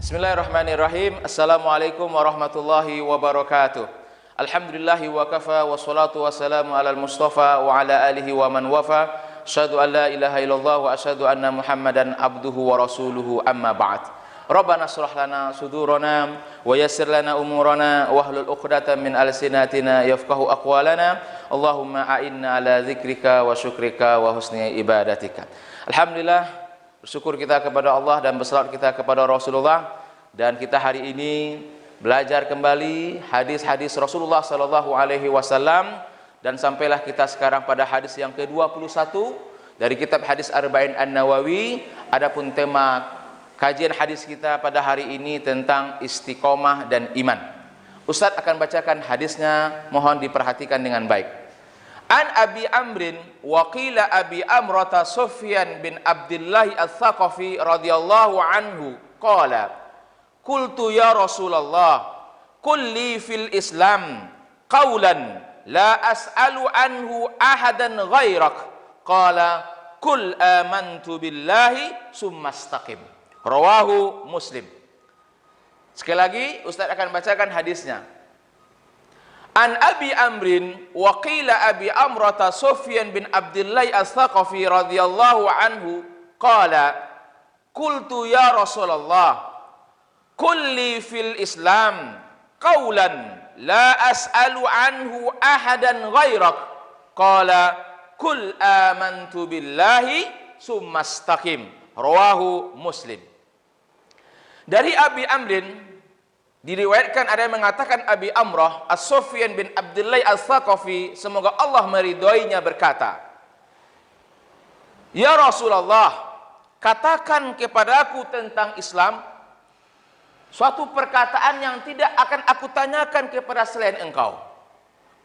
Bismillahirrahmanirrahim. Assalamualaikum warahmatullahi wabarakatuh. Alhamdulillahi wa kafa wa salatu wa salamu ala al-mustafa wa ala alihi wa man wafa. Asyhadu an la ilaha illallah wa asyhadu anna Muhammadan abduhu wa rasuluhu, amma ba'd. Rabbana shrah lana sudurana wa yassir lana umurana wahlul 'uqdatam min alsinatina yafqahu aqwalana. Allahumma a'inna ala dzikrika wa syukrika wa husni ibadatika. Alhamdulillah, bersyukur kita kepada Allah dan bersalawat kita kepada Rasulullah, dan kita hari ini belajar kembali hadis-hadis Rasulullah sallallahu alaihi wasallam, dan sampailah kita sekarang pada hadis yang ke-21 dari kitab Hadis Arba'in An-Nawawi. Adapun tema kajian hadis kita pada hari ini tentang istiqomah dan iman. Ustaz akan bacakan hadisnya, mohon diperhatikan dengan baik. An Abi Amrin wa qila Abi Amrata Sufyan bin Abdullah Al-Thaqafi radhiyallahu anhu qala qultu ya Rasulullah qul li fil Islam qawlan la as'alu anhu ahadan ghairak qala qul amantu billahi summa istaqim. Rawahu Muslim. Sekali lagi Ustaz akan bacakan hadisnya. An Abi Amrin wa qila Abi Amrata Sufyan bin Abdullah Al-Thaqafi radhiyallahu anhu qala qultu ya Rasulullah qul li fil Islam qawlan la as'alu anhu ahadan ghairak qala qul amantu billahi summa istaqim. Rawahu Muslim. Dari Abi Amrin diriwayatkan, ada yang mengatakan Abi Amrah As-Sufyan bin Abdullah Al-Thaqafi, semoga Allah meridhoinya, berkata, ya Rasulullah, katakan kepadaku tentang Islam suatu perkataan yang tidak akan aku tanyakan kepada selain engkau.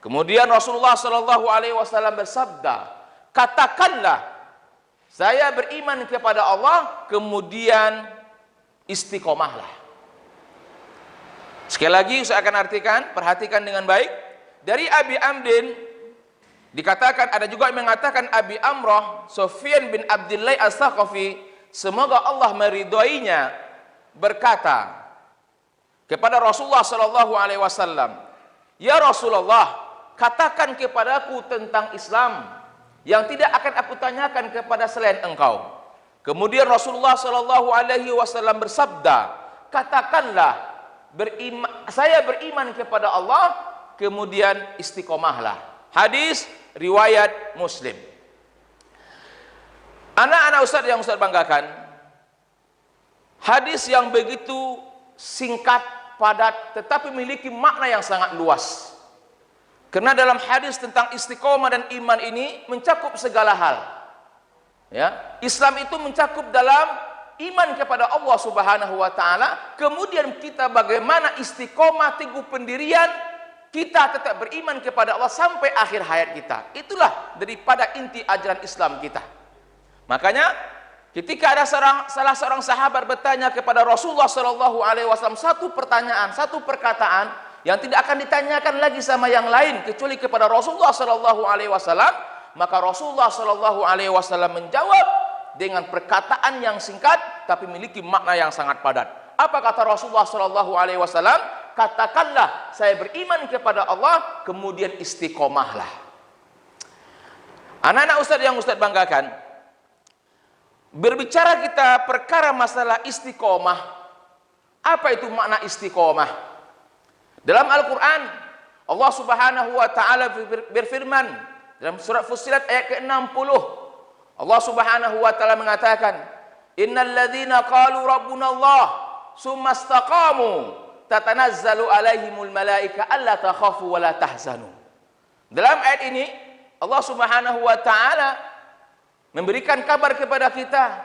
Kemudian Rasulullah sallallahu alaihi wasallam bersabda, katakanlah saya beriman kepada Allah, kemudian istiqomahlah. Sekali lagi saya akan artikan, perhatikan dengan baik. Dari Abi Amrin dikatakan, ada juga yang mengatakan Abi Amrah Sufyan bin Abdullah Al-Thaqafi, semoga Allah meridhoinya, berkata kepada Rasulullah sallallahu alaihi wasallam, ya Rasulullah, katakan kepadaku tentang Islam yang tidak akan aku tanyakan kepada selain engkau. Kemudian Rasulullah sallallahu alaihi wasallam bersabda, katakanlah saya beriman kepada Allah, kemudian istiqomahlah. Hadis riwayat Muslim. Anak-anak Ustaz yang Ustaz banggakan, hadis yang begitu singkat, padat, tetapi memiliki makna yang sangat luas. Karena dalam hadis tentang istiqomah dan iman ini mencakup segala hal. Ya, Islam itu mencakup dalam iman kepada Allah Subhanahu wa ta'ala, kemudian kita bagaimana istiqomah, teguh pendirian, kita tetap beriman kepada Allah sampai akhir hayat kita. Itulah daripada inti ajaran Islam kita. Makanya ketika ada salah seorang sahabat bertanya kepada Rasulullah sallallahu alaihi wasallam satu pertanyaan, satu perkataan yang tidak akan ditanyakan lagi sama yang lain kecuali kepada Rasulullah sallallahu alaihi wasallam, maka Rasulullah sallallahu alaihi wasallam menjawab dengan perkataan yang singkat tapi memiliki makna yang sangat padat. Apa kata Rasulullah sallallahu alaihi wasallam? Katakanlah saya beriman kepada Allah, kemudian istiqomahlah. Anak-anak Ustaz yang Ustaz banggakan, berbicara kita perkara masalah istiqomah, apa itu makna istiqomah? Dalam Al-Quran Allah Subhanahu wa ta'ala berfirman dalam surat Fussilat ayat ke-60, Allah Subhanahu wa ta'ala mengatakan, innal ladzina qalu rabbuna Allah summa istaqamu tatanazzalu alaihimul malaika alla takhafu wa la tahzanu. Dalam ayat ini Allah Subhanahu wa ta'ala memberikan kabar kepada kita,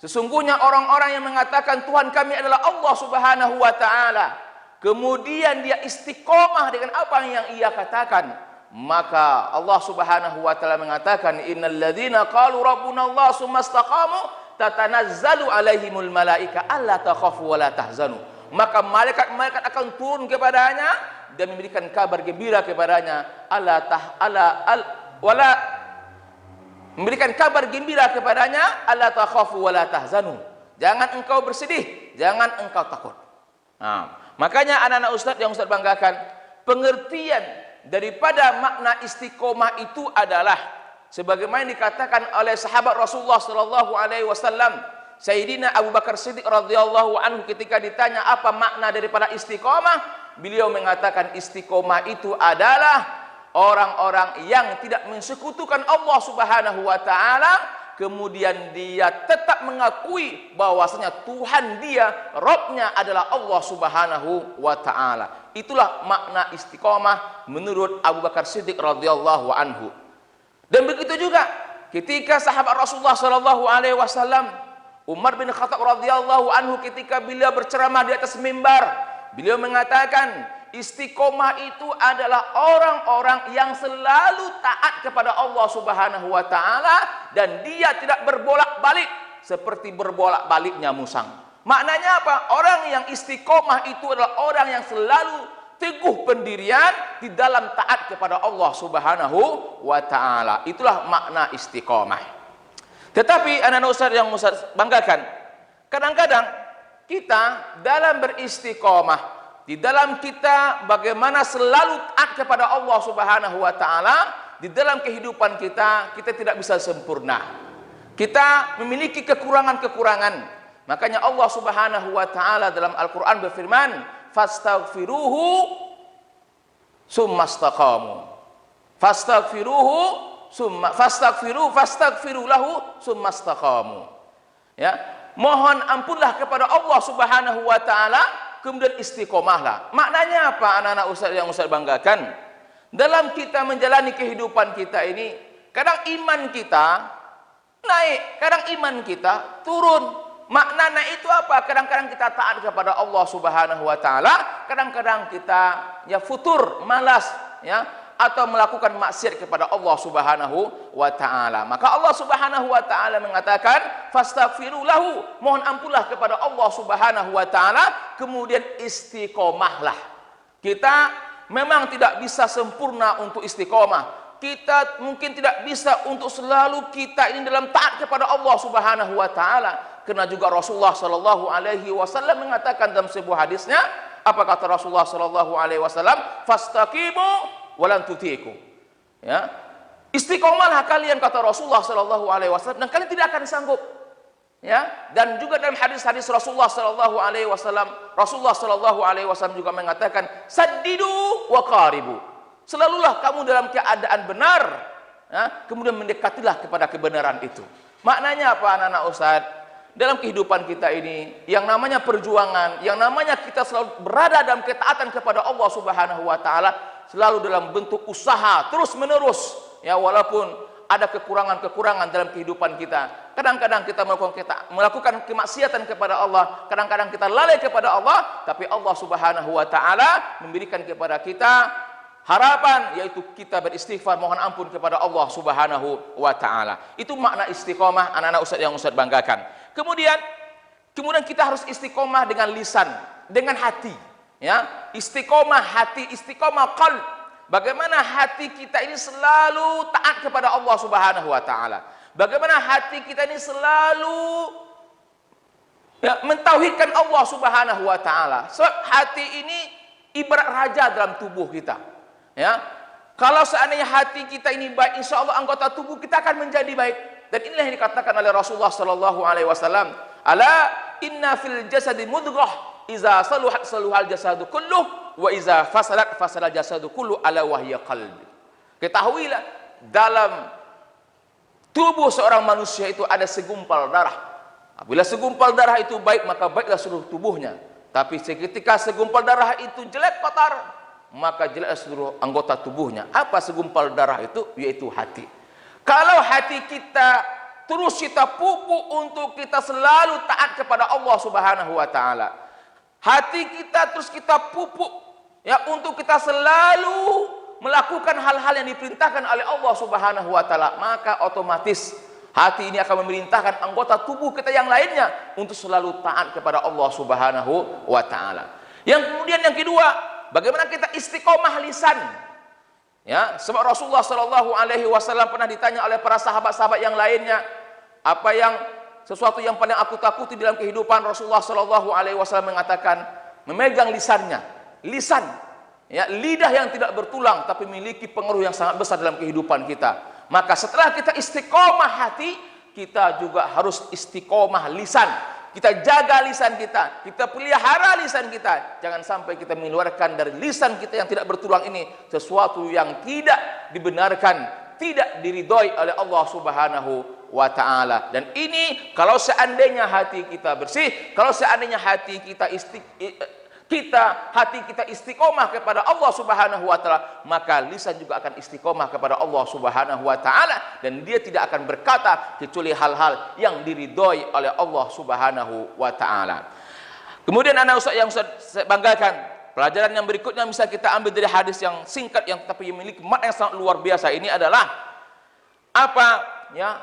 sesungguhnya orang-orang yang mengatakan Tuhan kami adalah Allah Subhanahu wa ta'ala, kemudian dia istiqomah dengan apa yang ia katakan, maka Allah Subhanahu wa ta'ala mengatakan, innal ladzina qalu rabbuna Allah summa istaqamu tatanazzalu alaihimul malaika alla takhafu wa la tahzanu. Maka malaikat-malaikat akan turun kepadanya dan memberikan kabar gembira kepadanya, memberikan kabar gembira kepadanya, alla takhafu wa la tahzanu. Jangan engkau bersedih, jangan engkau takut. Nah, makanya anak-anak Ustadz yang Ustadz banggakan, pengertian daripada makna istiqomah itu adalah sebagaimana dikatakan oleh sahabat Rasulullah sallallahu alaihi wasallam, Sayyidina Abu Bakar Siddiq radhiyallahu anhu ketika ditanya apa makna daripada istiqomah, beliau mengatakan istiqomah itu adalah orang-orang yang tidak mensekutukan Allah Subhanahu wa taala, kemudian dia tetap mengakui bahwasanya Tuhan dia, Rabbnya adalah Allah Subhanahu wa taala. Itulah makna istiqomah menurut Abu Bakar Siddiq radhiyallahu anhu. Dan begitu juga ketika sahabat Rasulullah sallallahu alaihi wasallam Umar bin Khattab radhiyallahu anhu ketika beliau berceramah di atas mimbar, beliau mengatakan istiqomah itu adalah orang-orang yang selalu taat kepada Allah Subhanahu wa taala dan dia tidak berbolak-balik seperti berbolak-baliknya musang. Maknanya apa? Orang yang istiqomah itu adalah orang yang selalu teguh pendirian di dalam taat kepada Allah Subhanahu wa taala. Itulah makna istiqomah. Tetapi anak-anak Ustaz yang Ustaz banggakan, kadang-kadang kita dalam beristiqomah, di dalam kita bagaimana selalu taat kepada Allah Subhanahu wa taala, di dalam kehidupan kita, kita tidak bisa sempurna. Kita memiliki kekurangan-kekurangan. Makanya Allah Subhanahu wa taala dalam Al-Qur'an berfirman, "Fastaghfiruhu summastaqamu." Fastaghfiruhu fastaghfiru lahu summastaqamu. Ya, mohon ampunlah kepada Allah Subhanahu wa taala, kemudian istiqomahlah. Maknanya apa anak-anak Ustaz yang Ustaz banggakan? Dalam kita menjalani kehidupan kita ini, kadang iman kita naik, kadang iman kita turun. Makna naik itu apa? Kadang-kadang kita taat kepada Allah Subhanahu wa taala, kadang-kadang kita ya futur, malas, ya, atau melakukan maksiat kepada Allah Subhanahu wa taala. Maka Allah Subhanahu wa taala mengatakan, "Fastaghfiru lahu." Mohon ampunlah kepada Allah Subhanahu wa taala, kemudian istiqomahlah. Kita memang tidak bisa sempurna untuk istiqomah. Kita mungkin tidak bisa untuk selalu kita ini dalam taat kepada Allah Subhanahu wa taala. Karena juga Rasulullah sallallahu alaihi wasallam mengatakan dalam sebuah hadisnya, apa kata Rasulullah sallallahu alaihi wasallam? "Fastaqimu walan tutiku." Ya, istiqomahlah kalian kata Rasulullah sallallahu alaihi wasallam dan kalian tidak akan sanggup. Ya, dan juga dalam hadis-hadis Rasulullah sallallahu alaihi wasallam, Rasulullah sallallahu alaihi wasallam juga mengatakan, "Saddidu wa qaribu." Selalulah kamu dalam keadaan benar, ya, kemudian mendekatilah kepada kebenaran itu. Maknanya apa anak-anak Ustaz? Dalam kehidupan kita ini, yang namanya perjuangan, yang namanya kita selalu berada dalam ketaatan kepada Allah Subhanahu wa taala, selalu dalam bentuk usaha terus menerus, ya, walaupun ada kekurangan-kekurangan dalam kehidupan kita. Kadang-kadang kita melakukan kemaksiatan kepada Allah, kadang-kadang kita lalai kepada Allah, tapi Allah Subhanahu wa taala memberikan kepada kita harapan, yaitu kita beristighfar, mohon ampun kepada Allah Subhanahu wa taala. Itu makna istiqomah anak-anak Ustaz yang Ustaz banggakan. Kemudian kita harus istiqomah dengan lisan, dengan hati. Ya, istiqomah hati, istiqomah qalb. Bagaimana hati kita ini selalu taat kepada Allah Subhanahu wa taala. Bagaimana hati kita ini selalu ya, mentauhidkan Allah Subhanahu wa taala. Sebab hati ini ibarat raja dalam tubuh kita. Ya. Kalau seandainya hati kita ini baik, insya Allah anggota tubuh kita akan menjadi baik. Dan inilah yang dikatakan oleh Rasulullah sallallahu alaihi wasallam, "Ala inna fil jasadi mudghah, iza saluhat saluhal jasadu kulluh, wa iza fasadat fasadal jasadu kulluh, ala wahya qalbi." Ketahuilah, dalam tubuh seorang manusia itu ada segumpal darah. Apabila segumpal darah itu baik, maka baiklah seluruh tubuhnya. Tapi seketika segumpal darah itu jelek, kotor, maka jeleklah seluruh anggota tubuhnya. Apa segumpal darah itu? Yaitu hati. Kalau hati kita terus kita pupuk untuk kita selalu taat kepada Allah Subhanahu wa taala, hati kita terus kita pupuk ya untuk kita selalu melakukan hal-hal yang diperintahkan oleh Allah Subhanahu wa taala, maka otomatis hati ini akan memerintahkan anggota tubuh kita yang lainnya untuk selalu taat kepada Allah Subhanahu wa taala. Yang kemudian yang kedua, bagaimana kita istiqomah lisan. Ya, sebab Rasulullah sallallahu alaihi wasallam pernah ditanya oleh para sahabat-sahabat yang lainnya, sesuatu yang paling aku takuti dalam kehidupan. Rasulullah sallallahu alaihi wasallam mengatakan, memegang lisannya. Lisan, ya, lidah yang tidak bertulang tapi memiliki pengaruh yang sangat besar dalam kehidupan kita. Maka setelah kita istiqomah hati, kita juga harus istiqomah lisan. Kita jaga lisan kita, kita pelihara lisan kita. Jangan sampai kita mengeluarkan dari lisan kita yang tidak bertulang ini sesuatu yang tidak dibenarkan, tidak diridhoi oleh Allah Subhanahu wa ta'ala. Dan ini kalau seandainya hati kita bersih, kalau seandainya hati kita istiqomah kepada Allah Subhanahu wa ta'ala, maka lisan juga akan istiqomah kepada Allah Subhanahu wa ta'ala, dan dia tidak akan berkata kecuali hal-hal yang diridhoi oleh Allah Subhanahu wa ta'ala. Kemudian anak Ustaz yang saya banggakan, pelajaran yang berikutnya bisa kita ambil dari hadis yang singkat yang tapi memiliki makna yang sangat luar biasa ini adalah apa? Ya,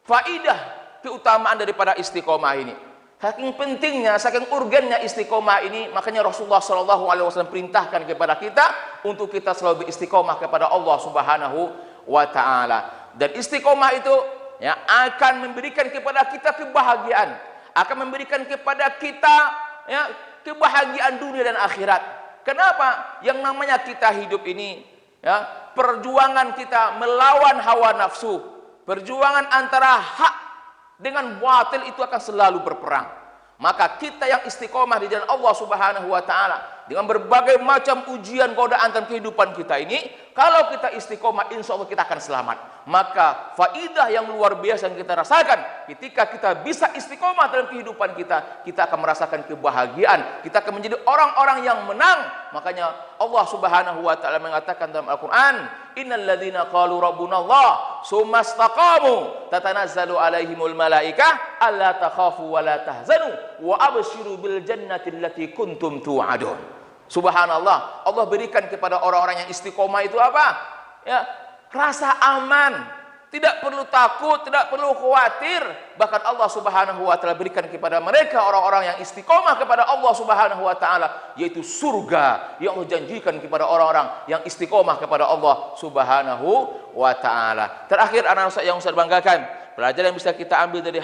faidah keutamaan daripada istiqomah ini. Saking pentingnya, saking urgennya istiqomah ini, makanya Rasulullah SAW perintahkan kepada kita untuk kita selalu beristiqomah kepada Allah Subhanahu wa ta'ala. Dan istiqomah itu ya akan memberikan kepada kita kebahagiaan, akan memberikan kepada kita ya kebahagiaan dunia dan akhirat. Kenapa? Yang namanya kita hidup ini ya, perjuangan kita melawan hawa nafsu, perjuangan antara hak dengan batil itu akan selalu berperang. Maka kita yang istiqomah di jalan Allah Subhanahu wa ta'ala dengan berbagai macam ujian godaan dalam kehidupan kita ini, kalau kita istiqomah, insya Allah kita akan selamat. Maka faidah yang luar biasa yang kita rasakan ketika kita bisa istiqomah dalam kehidupan kita, kita akan merasakan kebahagiaan, kita akan menjadi orang-orang yang menang. Makanya Allah Subhanahu wa ta'ala mengatakan dalam Al-Quran, innal ladzina qalu rabbunallah summa istaqamu tatanazzalu alaihimul malaikah alla takhafu wa la tahzanu wa abshiru bil jannati allati kuntum tu'adun. Subhanallah, Allah berikan kepada orang-orang yang istiqomah itu apa? Ya, rasa aman, tidak perlu takut, tidak perlu khawatir. Bahkan Allah Subhanahu wa ta'ala berikan kepada mereka orang-orang yang istiqomah kepada Allah Subhanahu wa ta'ala, yaitu surga yang Allah janjikan kepada orang-orang yang istiqomah kepada Allah Subhanahu wa ta'ala. Terakhir anak yang saya banggakan, pelajaran yang bisa kita ambil dari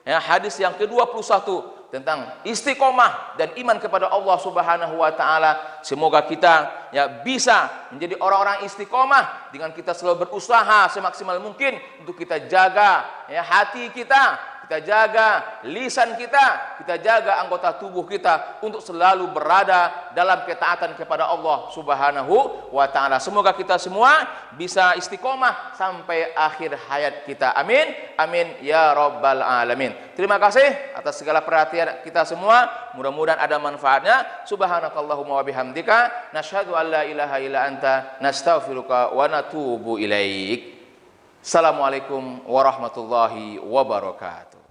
ya, hadis yang ke-21 tentang istiqomah dan iman kepada Allah Subhanahu wa ta'ala. Semoga kita ya bisa menjadi orang-orang istiqomah dengan kita selalu berusaha semaksimal mungkin untuk kita jaga ya hati kita jaga lisan kita jaga anggota tubuh kita untuk selalu berada dalam ketaatan kepada Allah Subhanahu wa ta'ala. Semoga kita semua bisa istiqomah sampai akhir hayat kita. Amin, amin ya rabbal alamin. Terima kasih atas segala perhatian kita semua. Mudah-mudahan ada manfaatnya. Subhanakallahumma wa bihamdika nasyhadu an la ilaha illa anta nastaghfiruka wa natubu ilaik. Assalamualaikum warahmatullahi wabarakatuh.